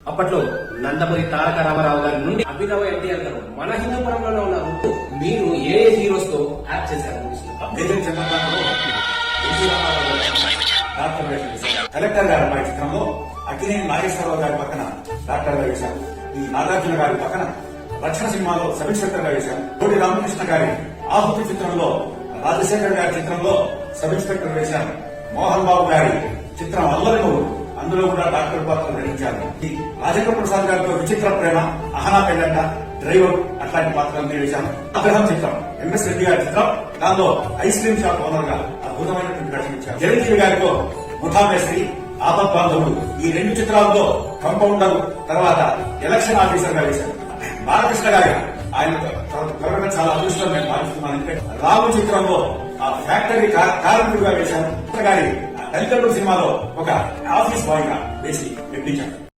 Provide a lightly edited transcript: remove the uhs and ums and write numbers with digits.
అప్పట్లో నందమూరి తారక రామారావు గారి నుండి అభినవ ఎన్టీఆర్ గారు మన హిందూపురంలోనే ఉన్నారు. మీరు ఏ హీరోస్ తో యాక్ట్ చేశారు? కలెక్టర్ గారు అమ్మాయి చిత్రంలో అక్కినేని నాగేశ్వరరావు గారి పక్కన డాక్టర్ గా వేశారు. ఈ నాగార్జున గారి పక్కన రక్షణ సినిమాలో సబ్ ఇన్స్పెక్టర్ గా వేశారు. కోటి రామకృష్ణ గారి ఆహుతి చిత్రంలో రాజశేఖర్ గారి చిత్రంలో సబ్ ఇన్స్పెక్టర్ వేశారు. మోహన్ బాబు గారి చిత్రం అల్లరి అందులో కూడా డాక్టర్ పాత్ర ధరించారు. రాజేంద్ర ప్రసాద్ గారితో విచిత్ర ప్రేమ, అహనా పెళ్ళంట, డ్రైవర్ అట్లాంటి పాత్రలన్నీ వేశాను. అబ్రహం చిత్రం ఎంఎస్ రెడ్డి గారి చిత్రం, దానిలో ఐస్ క్రీమ్ షాప్ ఓనర్ గా అద్భుతమైనటువంటి వేషం ఇచ్చారు. చిరంజీవి గారితో ముఠామేశ్వరి, ఆపత్ బాంధవుడు ఈ రెండు చిత్రాలతో కంపౌండర్, తర్వాత ఎలక్షన్ ఆఫీసర్ గా వేశారు. బాలకృష్ణ గారి ఆయన త్వరగా చాలా అదృష్టం నేను భావిస్తున్నానంటే రాము చిత్రంలో ఆ ఫ్యాక్టరీ కార్మికుడిగా వేశాను. గారి తల్లిదండ్రుల సినిమాలో ఒక ఆఫీస్ బాయ్ గా వేసి మెప్పించారు.